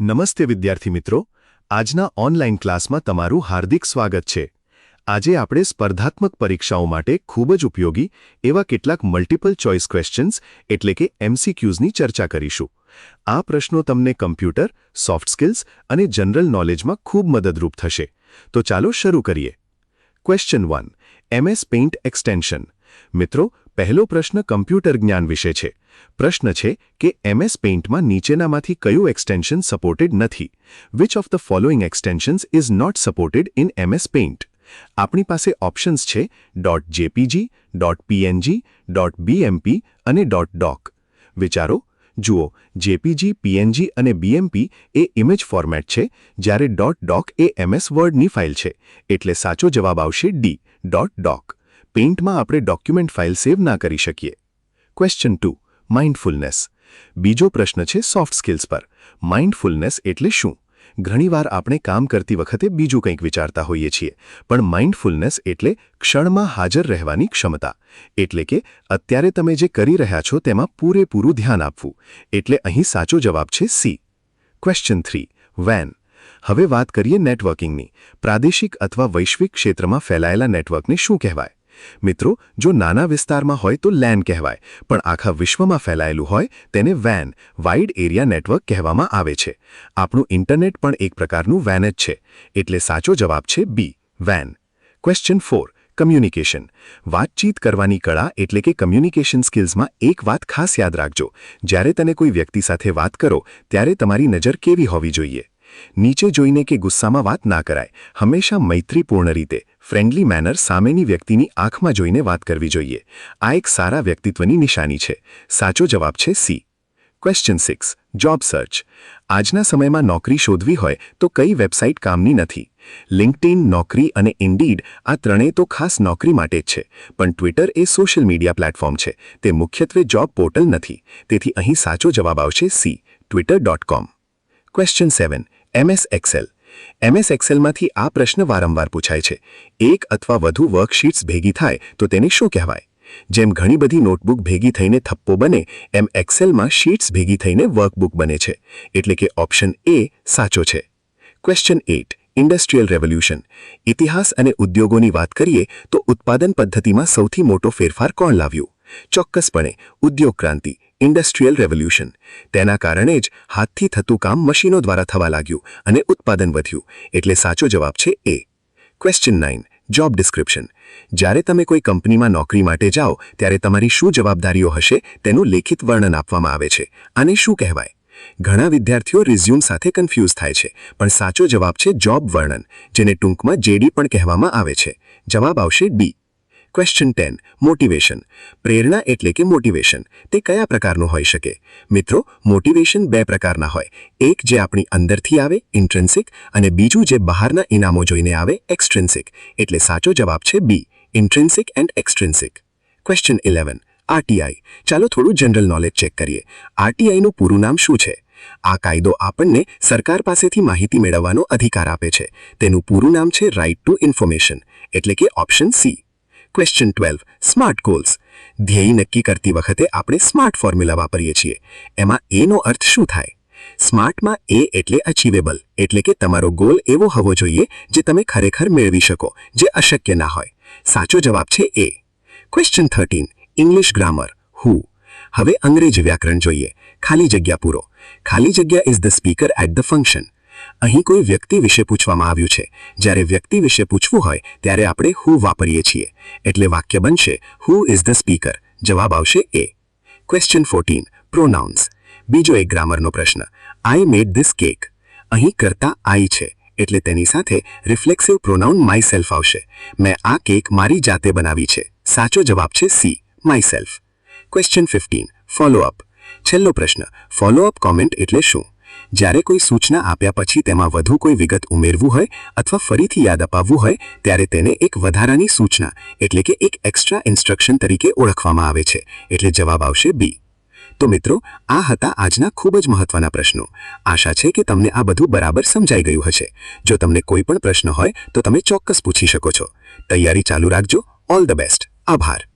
નમસ્તે વિદ્યાર્થી મિત્રો, આજના ઓનલાઈન ક્લાસમાં તમારું હાર્દિક સ્વાગત છે। આજે આપણે સ્પર્ધાત્મક પરીક્ષાઓ માટે ખૂબ જ ઉપયોગી એવા કેટલાક મલ્ટિપલ ચોઇસ ક્વેશ્ચન્સ એટલે કે MCQsની ચર્ચા કરીશું। આ પ્રશ્નો તમને કમ્પ્યુટર, સોફ્ટ સ્કિલ્સ અને જનરલ નોલેજમાં ખૂબ મદદરૂપ થશે। તો ચાલો શરૂ કરીએ। Question 1, MS paint extension. મિત્રો, પહેલો પ્રશ્ન કમ્પ્યુટર જ્ઞાન વિશે છે। પ્રશ્ન છે કે MS પેઇન્ટમાં નીચેનામાંથી કયું એક્સટેન્શન સપોર્ટેડ નથી? Which of the following extensions is not supported in MS paint? આપણી પાસે ઓપ્શન્સ છે .jpg, .png, .bmp અને .doc। વિચારો, જુઓ, JPG, PNG અને BMP એ ઇમેજ ફોર્મેટ છે, જ્યારે .doc એ MS વર્ડની ફાઇલ છે, એટલે સાચો જવાબ આવશે D, .doc। પેઇન્ટમાં આપણે ડોક્યુમેન્ટ ફાઇલ સેવ ના કરી શકીએ। Question 2, mindfulness. બીજો પ્રશ્ન છે સોફ્ટ સ્કિલ્સ પર। માઇન્ડફુલનેસ એટલે શું? ઘણીવાર આપણે કામ કરતી વખતે બીજું કંઈક વિચારતા હોઈએ છીએ, પણ માઇન્ડફુલનેસ એટલે ક્ષણમાં હાજર રહેવાની ક્ષમતા। એટલે કે અત્યારે તમે જે કરી રહ્યા છો તેમાં પૂરેપૂરું ધ્યાન આપવું। એટલે અહીં સાચો જવાબ છે C। Question 3, WAN। હવે વાત કરીએ નેટવર્કિંગની। પ્રાદેશિક અથવા વૈશ્વિક ક્ષેત્રમાં ફેલાયેલા નેટવર્કને શું કહેવાય? મિત્રો, જો નાના વિસ્તારમાં હોય તો LAN કહેવાય, પણ આખા વિશ્વમાં ફેલાયેલું હોય તેને WAN, વાઇડ એરિયા નેટવર્ક કહેવામાં આવે છે। આપણું ઇન્ટરનેટ પણ એક પ્રકારનું WAN જ છે, એટલે સાચો જવાબ છે B, WAN। Question 4, communication. વાતચીત કરવાની કળા એટલે કે કમ્યુનિકેશન સ્કિલ્સમાં એક વાત ખાસ યાદ રાખજો, જ્યારે તમે કોઈ વ્યક્તિ સાથે વાત કરો ત્યારે તમારી નજર કેવી હોવી જોઈએ? નીચે જોઈને કે ગુસ્સામાં વાત ના કરાય। હંમેશા મૈત્રીપૂર્ણ રીતે, ફ્રેન્ડલી મેનર સામેની વ્યક્તિની આંખમાં જોઈને વાત કરવી જોઈએ। આ એક સારા વ્યક્તિત્વની નિશાની છે। સાચો જવાબ છે C। Question 6, job search. આજના સમયમાં નોકરી શોધવી હોય તો કઈ વેબસાઇટ કામની નથી? લિંક્ડઇન, નોકરી અને ઇન્ડીડ આ ત્રણેય તો ખાસ નોકરી માટે જ છે, પણ ટ્વિટર એ સોશિયલ મીડિયા પ્લેટફોર્મ છે, તે મુખ્યત્વે જોબ પોર્ટલ નથી। તેથી અહીં સાચો જવાબ આવશે C, twitter.com। Question 7, MS Excel. MS એક્સેલમાંથી આ પ્રશ્ન વારંવાર પૂછાય છે। એક અથવા વધુ વર્કશીટ્સ ભેગી થાય તો તેને શું કહેવાય? જેમ ઘણી બધી નોટબુક ભેગી થઈને થપ્પો બને, એમ એક્સેલમાં શીટ્સ ભેગી થઈને વર્કબુક બને છે, એટલે કે ઓપ્શન A સાચો છે। Question 8, industrial revolution. ઇતિહાસ અને ઉદ્યોગોની વાત કરીએ તો ઉત્પાદન પદ્ધતિમાં સૌથી મોટો ફેરફાર કોણ લાવ્યું? ચોક્કસપણે ઉદ્યોગ ક્રાંતિ, ઇન્ડસ્ટ્રીયલ રેવોલ્યુશન। તેના કારણે જ હાથથી થતું કામ મશીનો દ્વારા થવા લાગ્યું અને ઉત્પાદન વધ્યું, એટલે સાચો જવાબ છે A। Question 9, job description. જ્યારે તમે કોઈ કંપનીમાં નોકરી માટે જાઓ ત્યારે તમારી શું જવાબદારીઓ હશે તેનું લેખિત વર્ણન આપવામાં આવે છે। આને શું કહેવાય? ઘણા વિદ્યાર્થીઓ રિઝ્યુમ સાથે કન્ફ્યુઝ થાય છે, પણ સાચો જવાબ છે જોબ વર્ણન, જેને ટૂંકમાં JD પણ કહેવામાં આવે છે। જવાબ આવશે D। Question 10, motivation. પ્રેરણા એટલે કે મોટિવેશન તે કયા પ્રકારનું હોઈ શકે? મિત્રો, મોટિવેશન બે પ્રકારના હોય। એક જે આપણી અંદરથી આવે, ઇન્ટ્રિન્સિક, અને બીજું જે બહારના ઇનામો જોઈને આવે, એક્સટ્રિન્સિક। એટલે સાચો જવાબ છે B, intrinsic and extrinsic. Question 11, RTI। ચાલો થોડું જનરલ નોલેજ ચેક કરીએ। RTI નું પૂરું નામ શું છે? આ કાયદો આપણને સરકાર પાસેથી માહિતી મેળવવાનો અધિકાર આપે છે। તેનું પૂરું નામ છે રાઇટ ટુ ઇન્ફોર્મેશન, એટલે કે option C। Question 12, smart goals. ધ્યેય નક્કી કરતી વખતે આપણે સ્માર્ટ ફોર્મ્યુલા વાપરીએ છીએ। એમાં A નો અર્થ શું થાય? સ્માર્ટમાં A એટલે અચીવેબલ, એટલે કે તમારો ગોલ એવો હોવો જોઈએ જે તમે ખરેખર મેળવી શકો, જે અશક્ય ના હોય। સાચો જવાબ છે A। Question 13, English grammar. Who. હવે અંગ્રેજી વ્યાકરણ જોઈએ। ખાલી જગ્યા પૂરો। ખાલી જગ્યા is the speaker at the function. અહીં કોઈ વ્યક્તિ વિશે પૂછવામાં આવ્યું છે। જ્યારે વ્યક્તિ વિશે પૂછવું હોય ત્યારે આપણે હુ વાપરીએ છીએ, એટલે વાક્ય બનશે હુ ઇઝ ધ સ્પીકર। જવાબ આવશે A। Question 14, pronounce. બીજો એક ગ્રામરનો પ્રશ્ન। આઈ મેડ ધીસ કેક। અહીં કરતા આઈ છે, એટલે તેની સાથે રિફ્લેક્સિવ પ્રોનાઉન માયસેલ્ફ આવશે। મેં આ કેક મારી જાતે બનાવી છે। સાચો જવાબ છે C, માયસેલ્ફ। Question 15, follow up. છેલ્લો પ્રશ્ન, ફોલોઅપ કોમેન્ટ એટલે શું? જ્યારે કોઈ સૂચના આપ્યા પછી તેમાં વધુ કોઈ વિગત ઉમેરવું હોય અથવા ફરીથી યાદ અપાવવું હોય ત્યારે તેને એક વધારાની સૂચના એટલે કે એક એક્સ્ટ્રા ઇન્સ્ટ્રક્શન તરીકે ઓળખવામાં આવે છે, એટલે જવાબ આવશે B। તો મિત્રો, આ હતા આજના ખૂબ જ મહત્વના પ્રશ્નો। આશા છે કે તમને આ બધું બરાબર સમજાઈ ગયું હશે। જો તમને કોઈ પણ પ્રશ્ન હોય તો તમે ચોક્કસ પૂછી શકો છો। તૈયારી ચાલુ રાખજો। All the best. આભાર।